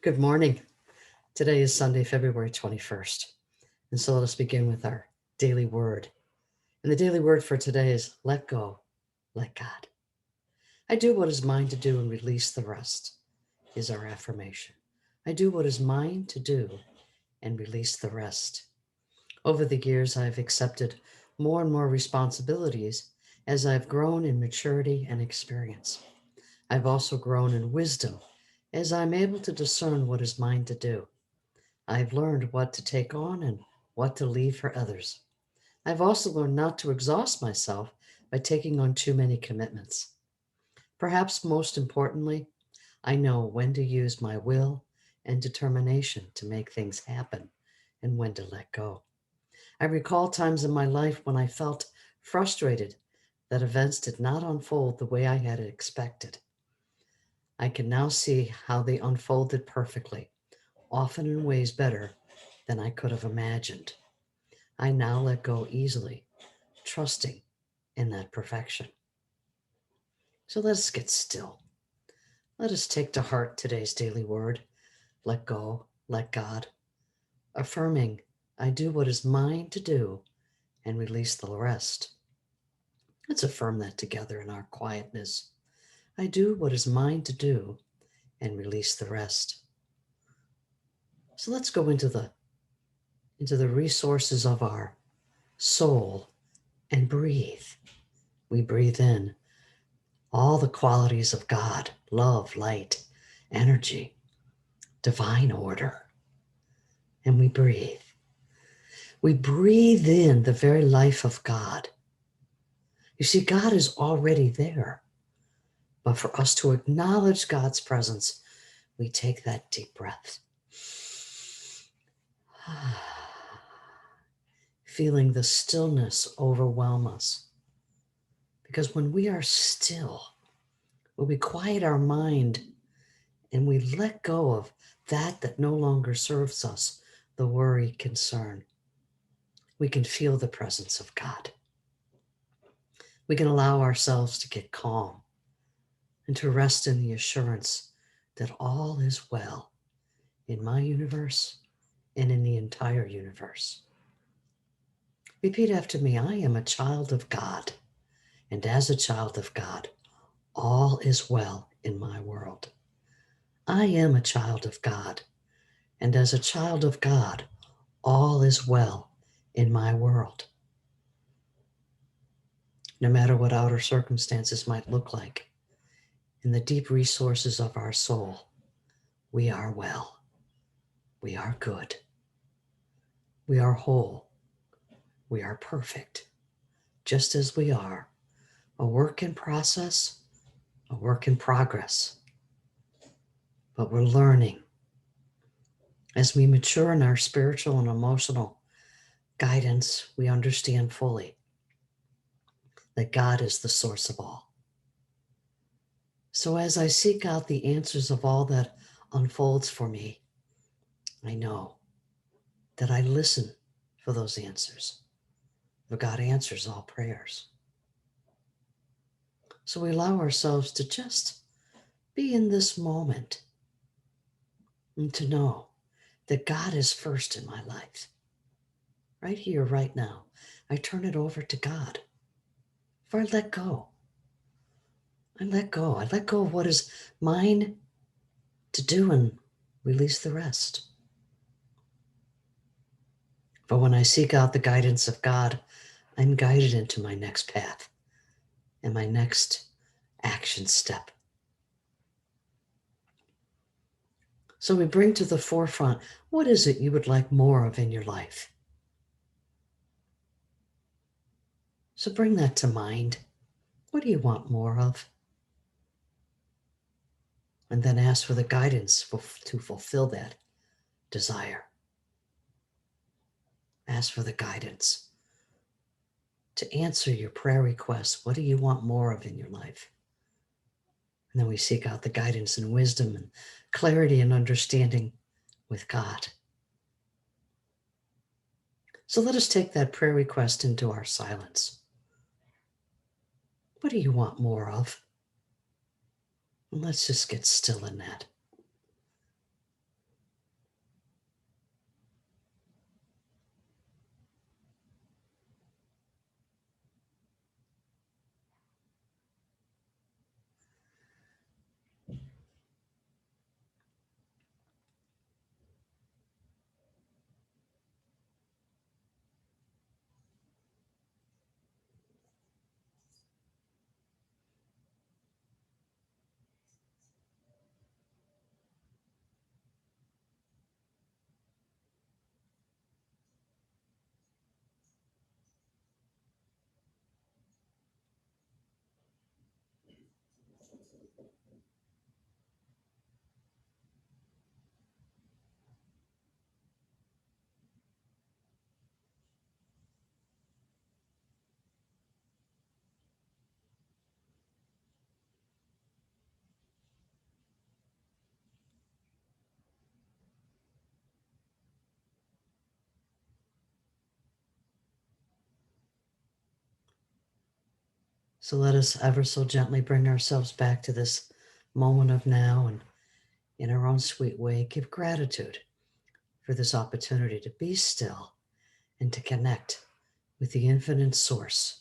Good morning. Today is Sunday, February 21st. And so let us begin with our daily word. And the daily word for today is let go, let God. I do what is mine to do and release the rest, is our affirmation. I do what is mine to do and release the rest. Over the years, I've accepted more and more responsibilities as I've grown in maturity and experience. I've also grown in wisdom as I'm able to discern what is mine to do. I've learned what to take on and what to leave for others. I've also learned not to exhaust myself by taking on too many commitments. Perhaps most importantly, I know when to use my will and determination to make things happen and when to let go. I recall times in my life when I felt frustrated that events did not unfold the way I had expected. I can now see how they unfolded perfectly, often in ways better than I could have imagined. I now let go easily, trusting in that perfection. So let us get still. Let us take to heart today's daily word. Let go, let God, affirming, I do what is mine to do and release the rest. Let's affirm that together in our quietness. I do what is mine to do and release the rest. So let's go into the resources of our soul and breathe. We breathe in all the qualities of God, love, light, energy, divine order. And we breathe. We breathe in the very life of God. You see, God is already there. But for us to acknowledge God's presence, we take that deep breath. Feeling the stillness overwhelm us. Because when we are still, when we quiet our mind and we let go of that no longer serves us, the worry, concern, we can feel the presence of God. We can allow ourselves to get calm and to rest in the assurance that all is well in my universe and in the entire universe. Repeat after me. I am a child of God, and as a child of God, all is well in my world. I am a child of God, and as a child of God, all is well in my world. No matter what outer circumstances might look like, in the deep resources of our soul, we are well. We are good. We are whole. We are perfect, just as we are, a work in process, a work in progress. But we're learning. As we mature in our spiritual and emotional guidance, we understand fully that God is the source of all. So as I seek out the answers of all that unfolds for me, I know that I listen for those answers. For God answers all prayers. So we allow ourselves to just be in this moment and to know that God is first in my life. Right here, right now, I turn it over to God. For I let go. I let go. I let go of what is mine to do and release the rest. For when I seek out the guidance of God, I'm guided into my next path and my next action step. So we bring to the forefront, what is it you would like more of in your life? So bring that to mind. What do you want more of? And then ask for the guidance to fulfill that desire. Ask for the guidance to answer your prayer requests. What do you want more of in your life? And then we seek out the guidance and wisdom and clarity and understanding with God. So let us take that prayer request into our silence. What do you want more of? And let's just get still in that. So let us ever so gently bring ourselves back to this moment of now, and in our own sweet way, give gratitude for this opportunity to be still and to connect with the infinite source,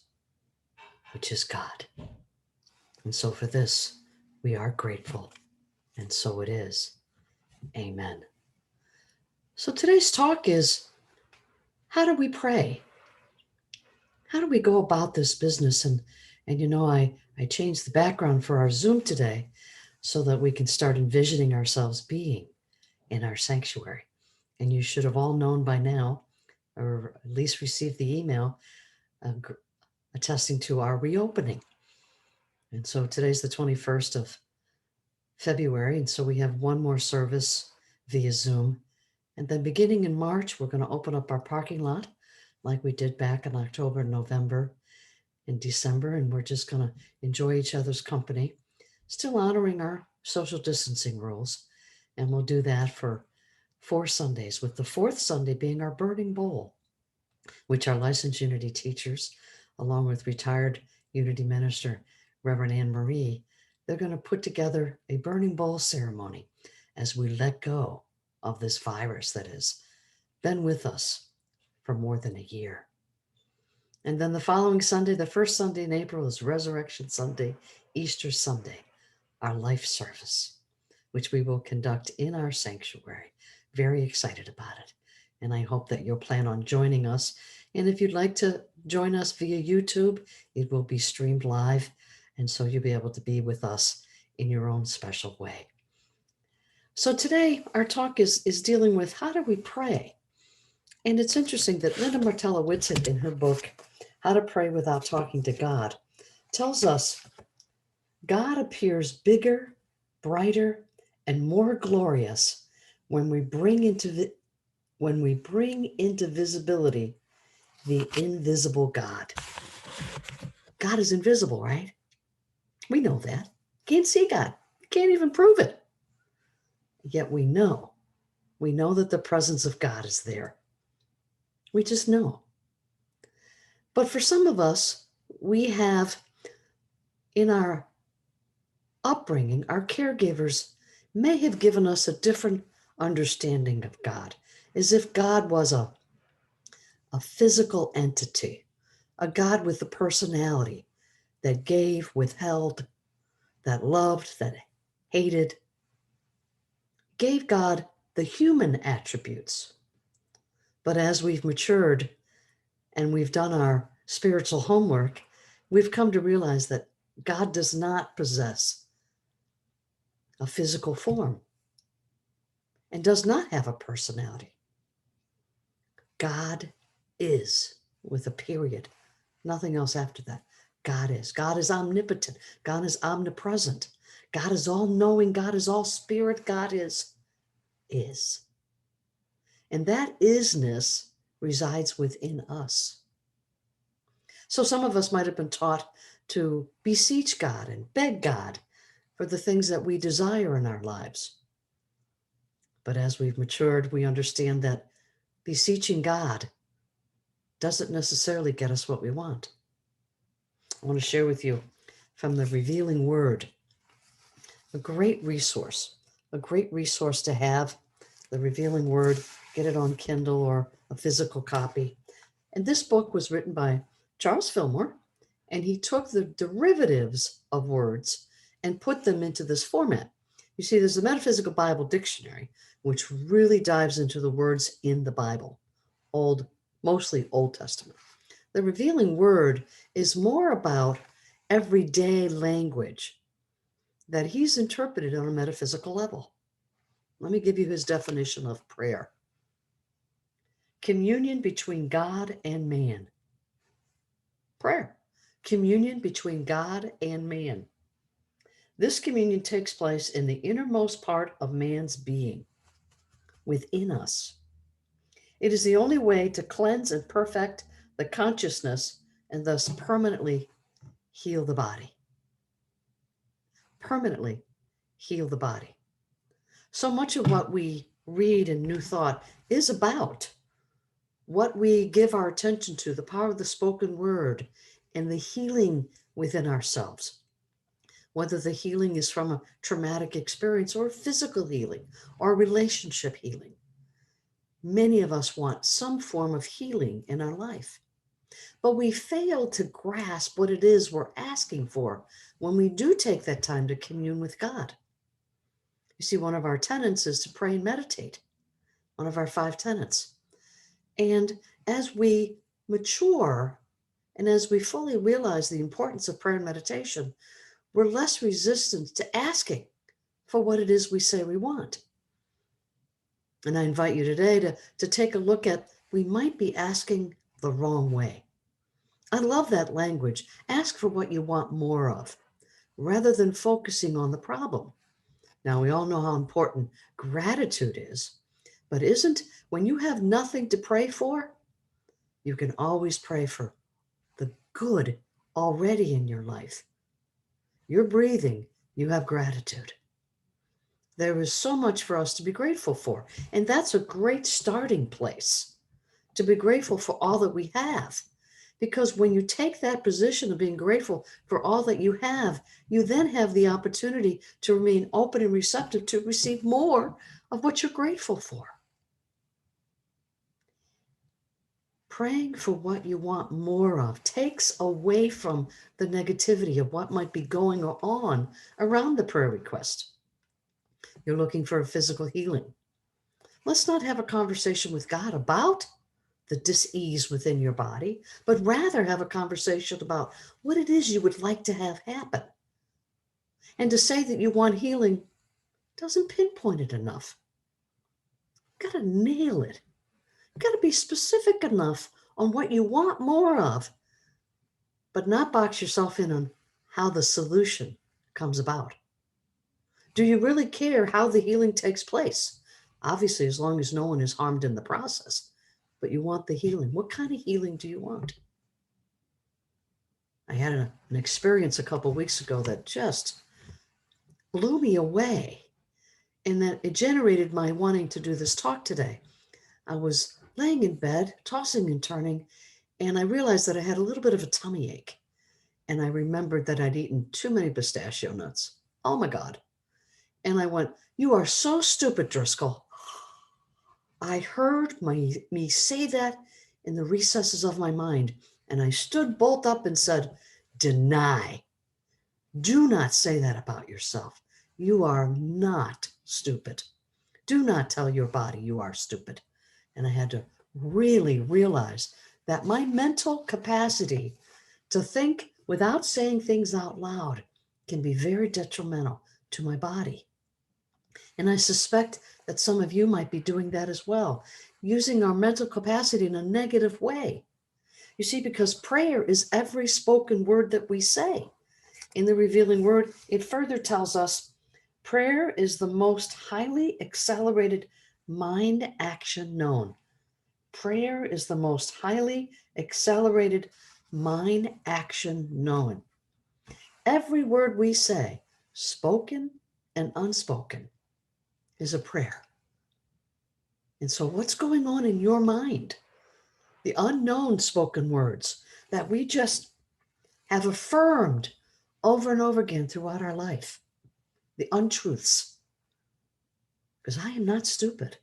which is God. And so for this, we are grateful, and so it is. Amen. So today's talk is, how do we pray? How do we go about this business? And I changed the background for our Zoom today so that we can start envisioning ourselves being in our sanctuary. And you should have all known by now, or at least received the email attesting to our reopening. And so today's the 21st of February. And so we have one more service via Zoom. And then beginning in March, we're going to open up our parking lot like we did back in October, November, and December. And we're just going to enjoy each other's company, still honoring our social distancing rules. And we'll do that for 4 Sundays, with the 4th Sunday being our Burning Bowl, which our licensed Unity teachers, along with retired Unity minister Reverend Anne Marie, they're going to put together a Burning Bowl ceremony as we let go of this virus that has been with us for more than a year. And then the following Sunday, the first Sunday in April, is Resurrection Sunday, Easter Sunday, our life service, which we will conduct in our sanctuary. Very excited about it. And I hope that you'll plan on joining us. And if you'd like to join us via YouTube, it will be streamed live. And so you'll be able to be with us in your own special way. So today our talk is dealing with, how do we pray? And it's interesting that Linda Martella Whitsett, in her book, How to Pray Without Talking to God, tells us God appears bigger, brighter, and more glorious when we bring into visibility the invisible God. God is invisible, right? We know that. Can't see God. Can't even prove it. Yet we know that the presence of God is there. We just know. But for some of us, we have, in our upbringing, our caregivers may have given us a different understanding of God, as if God was a physical entity, a God with a personality that gave, withheld, that loved, that hated, gave God the human attributes. But as we've matured and we've done our spiritual homework, we've come to realize that God does not possess a physical form and does not have a personality. God is, with a period, nothing else after that. God is. God is omnipotent. God is omnipresent. God is all-knowing. God is all spirit. God is. And that isness resides within us. So some of us might have been taught to beseech God and beg God for the things that we desire in our lives. But as we've matured, we understand that beseeching God doesn't necessarily get us what we want. I want to share with you from the Revealing Word, a great resource to have, the Revealing Word. Get it on Kindle or a physical copy. And this book was written by Charles Fillmore, and he took the derivatives of words and put them into this format. You see, there's the Metaphysical Bible Dictionary, which really dives into the words in the Bible, mostly Old Testament. The Revealing Word is more about everyday language that he's interpreted on a metaphysical level. Let me give you his definition of prayer. Communion between God and man. Prayer. Communion between God and man. This communion takes place in the innermost part of man's being, within us. It is the only way to cleanse and perfect the consciousness and thus permanently heal the body. Permanently heal the body. So much of what we read in New Thought is about what we give our attention to, the power of the spoken word and the healing within ourselves, whether the healing is from a traumatic experience or physical healing or relationship healing. Many of us want some form of healing in our life, but we fail to grasp what it is we're asking for when we do take that time to commune with God. You see, one of our tenets is to pray and meditate, one of our 5 tenets. And as we mature and as we fully realize the importance of prayer and meditation, we're less resistant to asking for what it is we say we want. And I invite you today to take a look at, we might be asking the wrong way. I love that language. Ask for what you want more of, rather than focusing on the problem. Now, we all know how important gratitude is, but when you have nothing to pray for, you can always pray for the good already in your life. You're breathing, you have gratitude. There is so much for us to be grateful for, and that's a great starting place, to be grateful for all that we have. Because when you take that position of being grateful for all that you have, you then have the opportunity to remain open and receptive to receive more of what you're grateful for. Praying for what you want more of takes away from the negativity of what might be going on around the prayer request. You're looking for a physical healing. Let's not have a conversation with God about the dis-ease within your body, but rather have a conversation about what it is you would like to have happen. And to say that you want healing doesn't pinpoint it enough. You've got to nail it. You've got to be specific enough on what you want more of, but not box yourself in on how the solution comes about. Do you really care how the healing takes place? Obviously, as long as no one is harmed in the process, but you want the healing. What kind of healing do you want? I had an experience a couple of weeks ago that just blew me away, and that it generated my wanting to do this talk today. I was laying in bed, tossing and turning, and I realized that I had a little bit of a tummy ache. And I remembered that I'd eaten too many pistachio nuts. Oh my God. And I went, "You are so stupid, Driscoll." I heard me say that in the recesses of my mind, and I stood bolt up and said, "Deny. Do not say that about yourself. You are not stupid. Do not tell your body you are stupid." And I had to really realize that my mental capacity to think without saying things out loud can be very detrimental to my body. And I suspect that some of you might be doing that as well, using our mental capacity in a negative way. You see, because prayer is every spoken word that we say. In the Revealing Word, it further tells us prayer is the most highly accelerated mind action known. Prayer is the most highly accelerated mind action known. Every word we say, spoken and unspoken, is a prayer. And so what's going on in your mind? The unknown spoken words that we just have affirmed over and over again throughout our life. The untruths. Because I am not stupid.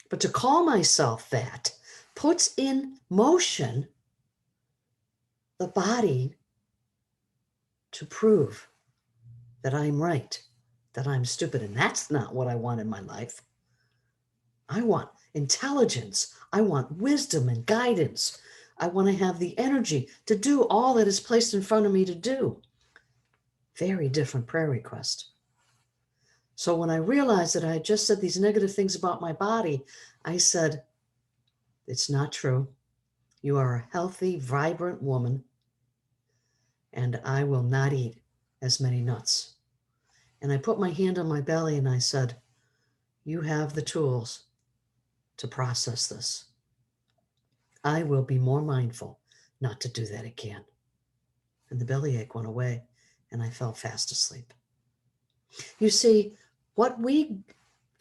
But to call myself that puts in motion the body to prove that I'm right, that I'm stupid. And that's not what I want in my life. I want intelligence. I want wisdom and guidance. I want to have the energy to do all that is placed in front of me to do. Very different prayer request. So when I realized that I had just said these negative things about my body, I said, "It's not true. You are a healthy, vibrant woman, and I will not eat as many nuts." And I put my hand on my belly and I said, "You have the tools to process this. I will be more mindful not to do that again." And the bellyache went away and I fell fast asleep. You see, what we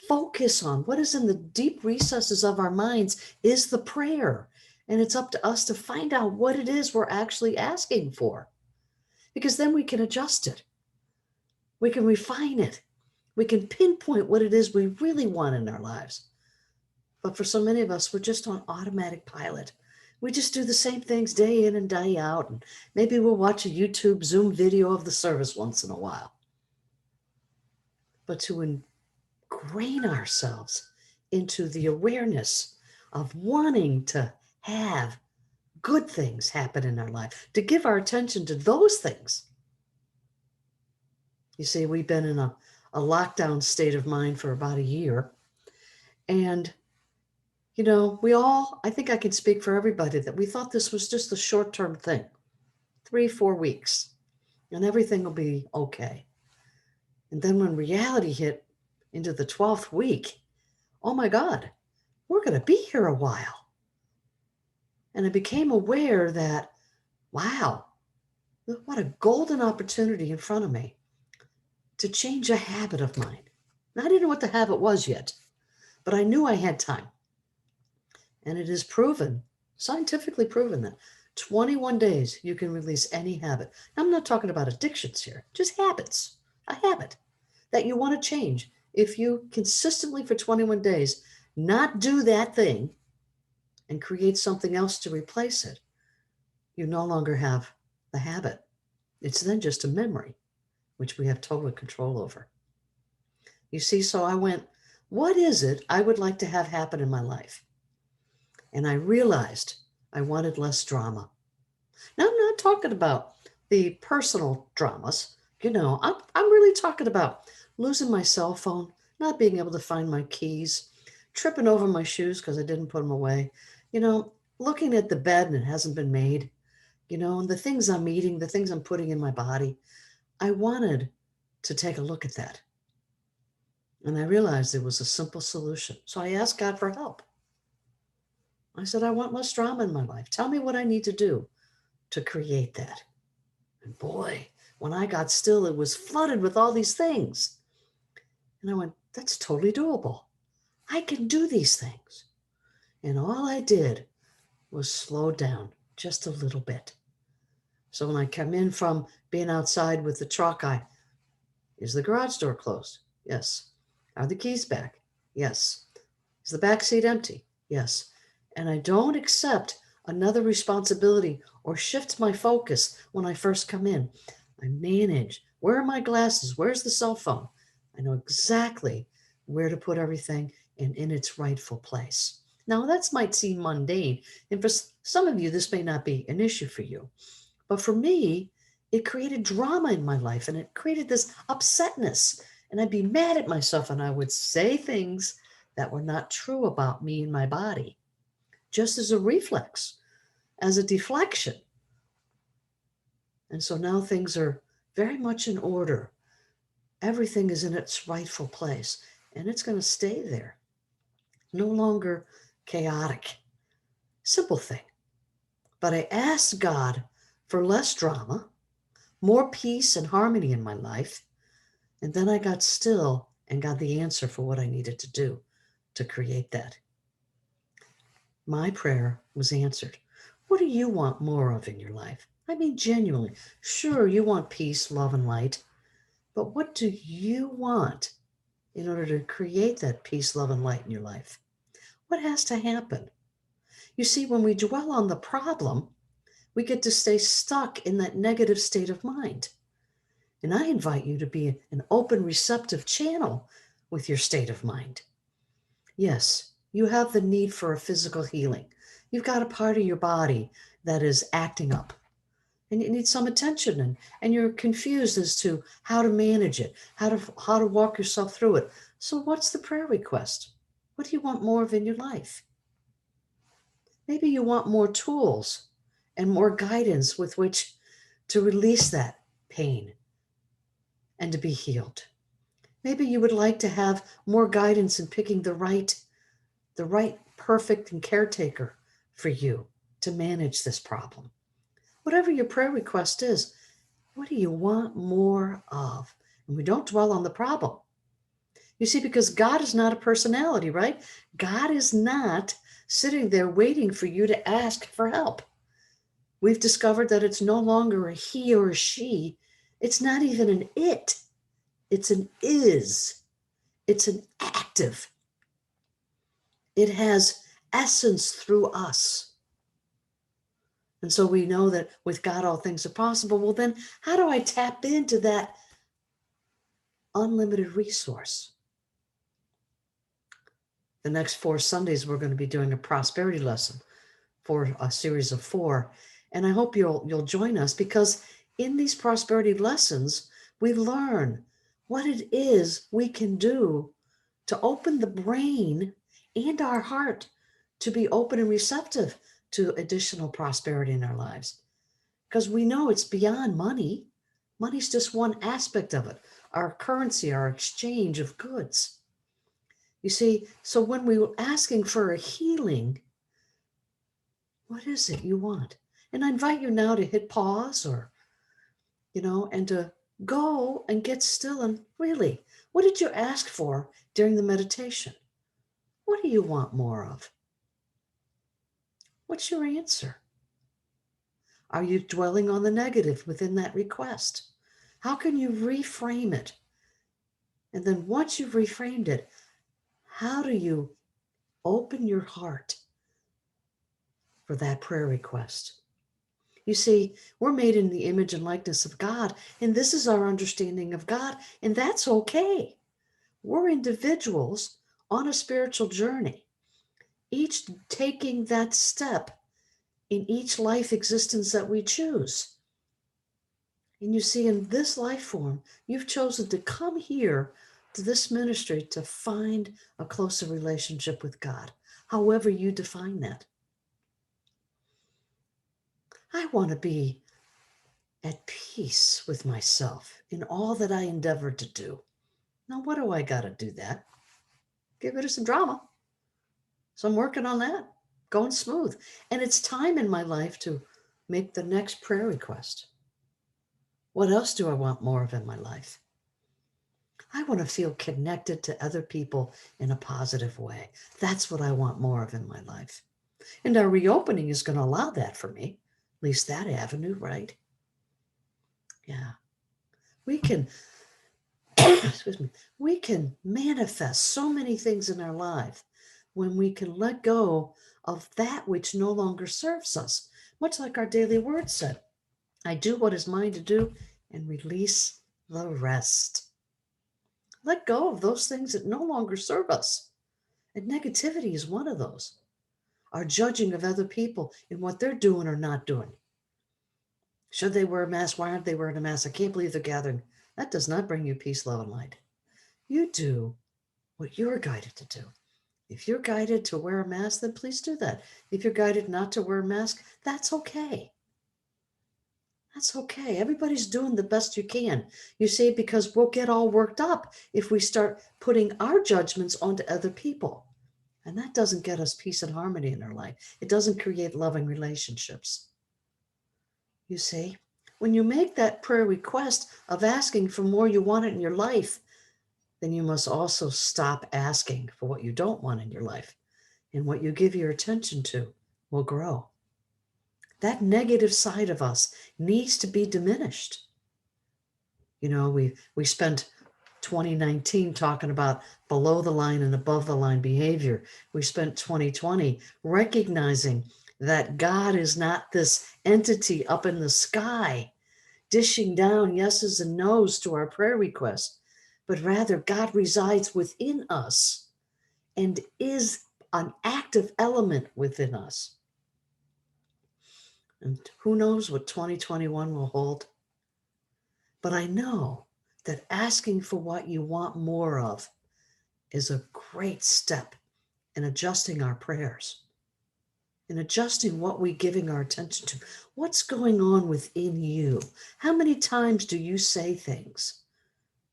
focus on, what is in the deep recesses of our minds, is the prayer. And it's up to us to find out what it is we're actually asking for. because then we can adjust it. We can refine it. We can pinpoint what it is we really want in our lives. But for so many of us, we're just on automatic pilot. We just do the same things day in and day out. And maybe we'll watch a YouTube Zoom video of the service once in a while. But to ingrain ourselves into the awareness of wanting to have good things happen in our life, to give our attention to those things. You see, we've been in a lockdown state of mind for about a year. And, we all, I think I can speak for everybody, that we thought this was just a short-term thing, 3-4 weeks, and everything will be okay. And then when reality hit into the 12th week, oh my God, we're going to be here a while. And I became aware that, wow, what a golden opportunity in front of me to change a habit of mine. And I didn't know what the habit was yet, but I knew I had time. And it is proven, scientifically proven, that 21 days you can release any habit. Now, I'm not talking about addictions here, just habits, a habit that you want to change. If you consistently for 21 days not do that thing and create something else to replace it, you no longer have the habit. It's then just a memory, which we have total control over. You see, so I went, what is it I would like to have happen in my life? And I realized I wanted less drama. Now, I'm not talking about the personal dramas. I'm really talking about losing my cell phone, not being able to find my keys, tripping over my shoes because I didn't put them away, looking at the bed and it hasn't been made, and the things I'm eating, the things I'm putting in my body. I wanted to take a look at that. And I realized there was a simple solution. So I asked God for help. I said, I want less drama in my life. Tell me what I need to do to create that. And boy, when I got still, it was flooded with all these things. And I went, that's totally doable. I can do these things. And all I did was slow down just a little bit. So when I come in from being outside with the truck, is the garage door closed? Yes. Are the keys back? Yes. Is the back seat empty? Yes. And I don't accept another responsibility or shift my focus when I first come in. I manage. Where are my glasses? Where's the cell phone? I know exactly where to put everything and in its rightful place. Now, that might seem mundane, and for some of you, this may not be an issue for you. But for me, it created drama in my life, and it created this upsetness. And I'd be mad at myself, and I would say things that were not true about me and my body, just as a reflex, as a deflection. And so now things are very much in order. Everything is in its rightful place, and it's going to stay there. No longer chaotic. Simple thing. But I asked God for less drama, more peace and harmony in my life, and then I got still and got the answer for what I needed to do to create that. My prayer was answered. What do you want more of in your life? I mean, genuinely. Sure, you want peace, love, and light, but what do you want in order to create that peace, love, and light in your life? What has to happen? You see, when we dwell on the problem, we get to stay stuck in that negative state of mind. And I invite you to be an open, receptive channel with your state of mind. Yes, you have the need for a physical healing. You've got a part of your body that is acting up, and you need some attention, and you're confused as to how to manage it, how to walk yourself through it. So what's the prayer request? What do you want more of in your life? Maybe you want more tools and more guidance with which to release that pain and to be healed. Maybe you would like to have more guidance in picking the right perfect and caretaker for you to manage this problem. Whatever your prayer request is, what do you want more of? And we don't dwell on the problem. You see, because God is not a personality, right? God is not sitting there waiting for you to ask for help. We've discovered that it's no longer a he or a she. It's not even an it. It's an is. It's an active. It has essence through us. And so we know that with God, all things are possible. Well, then how do I tap into that unlimited resource? The next 4 Sundays, we're going to be doing a prosperity lesson for a series of 4. And I hope you'll join us, because in these prosperity lessons, we learn what it is we can do to open the brain and our heart to be open and receptive to additional prosperity in our lives. Because we know it's beyond money. Money's just one aspect of it, our currency, our exchange of goods. You see, so when we were asking for a healing, what is it you want? And I invite you now to hit pause, or, and to go and get still and really, what did you ask for during the meditation? What do you want more of? What's your answer? Are you dwelling on the negative within that request? How can you reframe it? And then once you've reframed it, how do you open your heart for that prayer request? You see, we're made in the image and likeness of God, and this is our understanding of God, and that's okay. We're individuals on a spiritual journey, each taking that step in each life existence that we choose. And you see, in this life form, you've chosen to come here to this ministry to find a closer relationship with God, however you define that. I want to be at peace with myself in all that I endeavor to do. Now, what do I got to do that? Get rid of some drama. So I'm working on that, going smooth. And it's time in my life to make the next prayer request. What else do I want more of in my life? I want to feel connected to other people in a positive way. That's what I want more of in my life. And our reopening is going to allow that for me, at least that avenue, right? Yeah. We can, excuse me, we can manifest so many things in our life when we can let go of that which no longer serves us. Much like our daily word said, I do what is mine to do and release the rest. Let go of those things that no longer serve us. And negativity is one of those. Our judging of other people and what they're doing or not doing. Should they wear a mask? Why aren't they wearing a mask? I can't believe they're gathering. That does not bring you peace, love, and light. You do what you're guided to do. If you're guided to wear a mask, then please do that. If you're guided not to wear a mask, that's okay. That's okay. Everybody's doing the best you can. You see, because we'll get all worked up if we start putting our judgments onto other people. And that doesn't get us peace and harmony in our life. It doesn't create loving relationships. You see, when you make that prayer request of asking for more you want it in your life, then you must also stop asking for what you don't want in your life. And what you give your attention to will grow. That negative side of us needs to be diminished. We spent 2019 talking about below the line and above the line behavior. We spent 2020 recognizing that God is not this entity up in the sky dishing down yeses and nos to our prayer requests, but rather God resides within us and is an active element within us. And who knows what 2021 will hold? But I know that asking for what you want more of is a great step in adjusting our prayers, in adjusting what we're giving our attention to. What's going on within you? How many times do you say things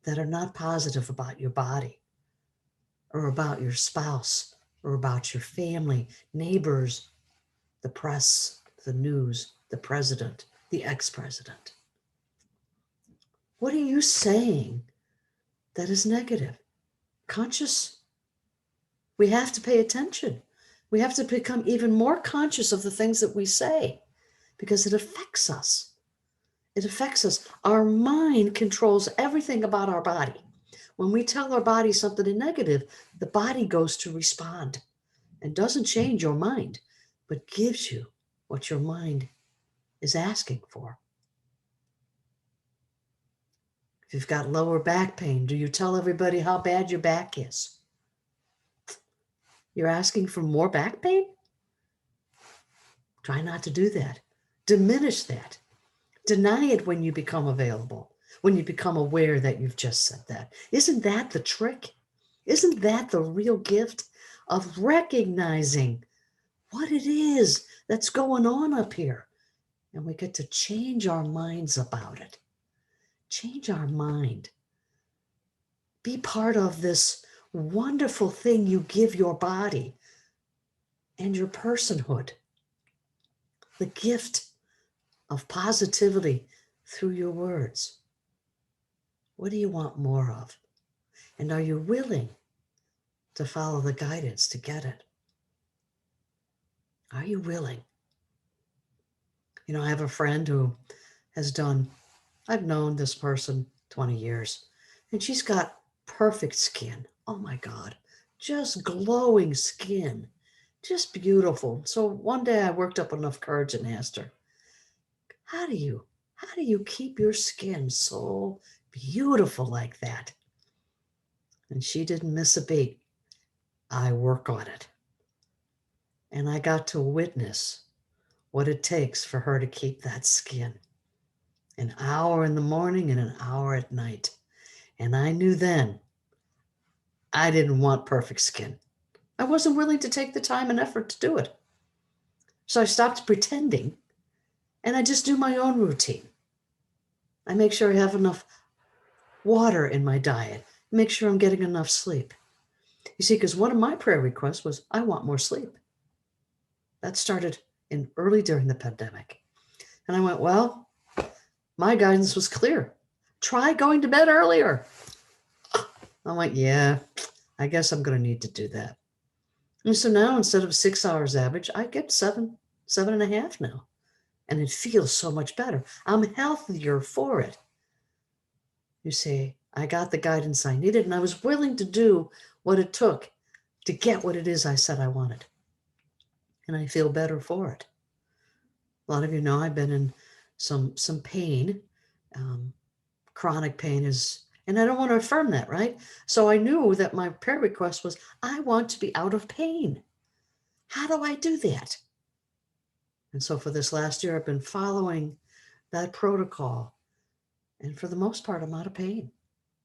that are not positive about your body, or about your spouse, or about your family, neighbors, the press, the news, the president, the ex-president? What are you saying that is negative? Conscious? We have to pay attention. We have to become even more conscious of the things that we say. because it affects us. It affects us. Our mind controls everything about our body. When we tell our body something negative, the body goes to respond and doesn't change your mind, but gives you what your mind is asking for. If you've got lower back pain, do you tell everybody how bad your back is? You're asking for more back pain? Try not to do that. Diminish that. Deny it when you become available, when you become aware that you've just said that. Isn't that the trick? Isn't that the real gift of recognizing what it is that's going on up here? And we get to change our minds about it. Change our mind. Be part of this wonderful thing you give your body and your personhood. The gift of positivity through your words. What do you want more of? And are you willing to follow the guidance to get it? Are you willing? You know, I have a friend who has done, I've known this person 20 years, and she's got perfect skin. Oh my God, just glowing skin, just beautiful. So one day I worked up enough courage and asked her, how do you keep your skin so beautiful like that? And she didn't miss a beat. I work on it. And I got to witness what it takes for her to keep that skin. An hour in the morning and an hour at night. And I knew then I didn't want perfect skin. I wasn't willing to take the time and effort to do it. So I stopped pretending and I just do my own routine. I make sure I have enough water in my diet, make sure I'm getting enough sleep. You see, because one of my prayer requests was, I want more sleep. That started in early during the pandemic. And I went, well, my guidance was clear. Try going to bed earlier. I went, yeah, I guess I'm going to need to do that. And so now instead of 6 hours average, I get 7.5 now. And it feels so much better. I'm healthier for it. You see, I got the guidance I needed and I was willing to do what it took to get what it is I said I wanted. And I feel better for it. A lot of you know I've been in some pain. Chronic pain is, and I don't want to affirm that, right? So I knew that my prayer request was, I want to be out of pain. How do I do that? And so for this last year, I've been following that protocol. And for the most part, I'm out of pain.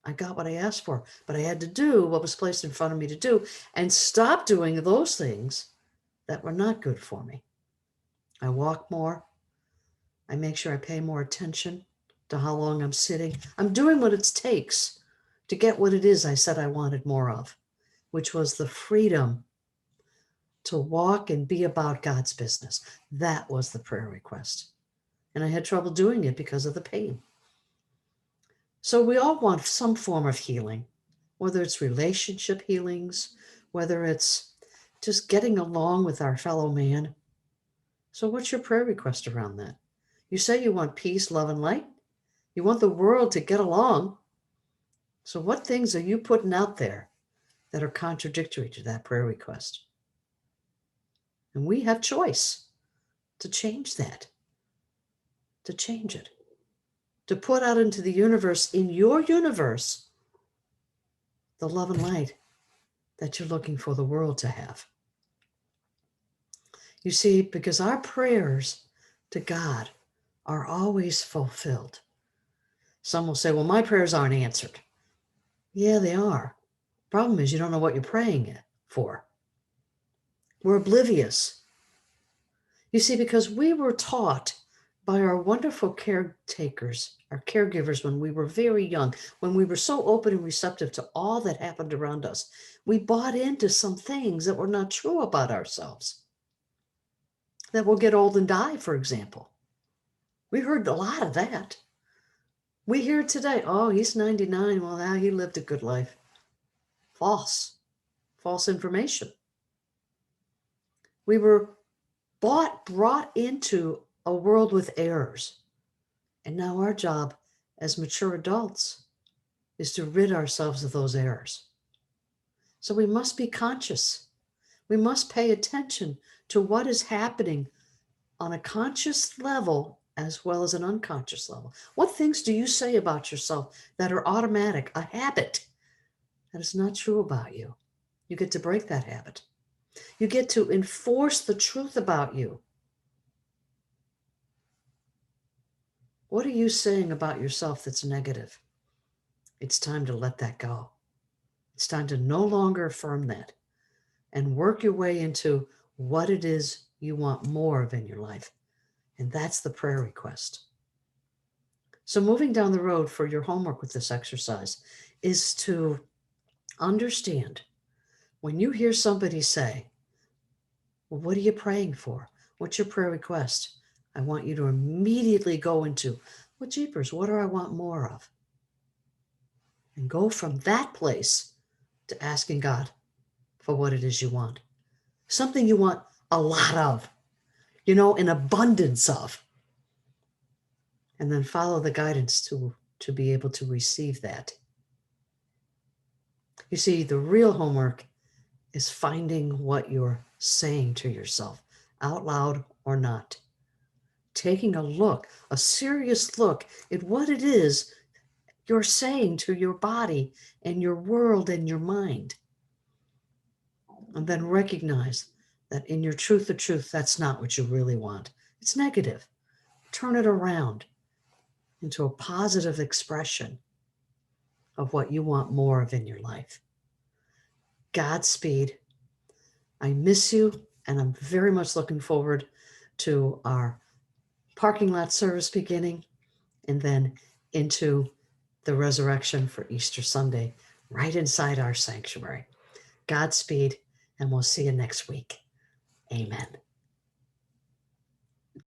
I got what I asked for, but I had to do what was placed in front of me to do and stop doing those things that were not good for me. I walk more. I make sure I pay more attention to how long I'm sitting. I'm doing what it takes to get what it is I said I wanted more of, which was the freedom to walk and be about God's business. That was the prayer request. And I had trouble doing it because of the pain. So we all want some form of healing, whether it's relationship healings, whether it's just getting along with our fellow man. So what's your prayer request around that? You say you want peace, love, and light. You want the world to get along. So what things are you putting out there that are contradictory to that prayer request? And we have choice to change that, to change it, to put out into the universe, in your universe, the love and light that you're looking for the world to have. You see, because our prayers to God are always fulfilled. Some will say, well, my prayers aren't answered. Yeah, they are. Problem is you don't know what you're praying for. We're oblivious. You see, because we were taught by our wonderful caretakers, our caregivers, when we were very young, when we were so open and receptive to all that happened around us, we bought into some things that were not true about ourselves. That we'll get old and die, for example. We heard a lot of that. We hear today, oh, he's 99. Well, now he lived a good life. False information. We were brought into a world with errors. And now our job as mature adults is to rid ourselves of those errors. So we must be conscious. We must pay attention to what is happening on a conscious level as well as an unconscious level. What things do you say about yourself that are automatic, a habit that is not true about you? You get to break that habit. You get to enforce the truth about you. What are you saying about yourself that's negative? It's time to let that go. It's time to no longer affirm that and work your way into what it is you want more of in your life. And that's the prayer request. So moving down the road for your homework with this exercise is to understand when you hear somebody say, well, what are you praying for? What's your prayer request? I want you to immediately go into, well, jeepers, what do I want more of? And go from that place to asking God for what it is you want. Something you want a lot of, an abundance of. And then follow the guidance to be able to receive that. You see, the real homework is finding what you're saying to yourself, out loud or not. Taking a look, a serious look at what it is you're saying to your body and your world and your mind. And then recognize that in your truth of truth, that's not what you really want. It's negative. Turn it around into a positive expression of what you want more of in your life. Godspeed. I miss you, and I'm very much looking forward to our parking lot service beginning and then into the resurrection for Easter Sunday right inside our sanctuary. Godspeed, and we'll see you next week. Amen.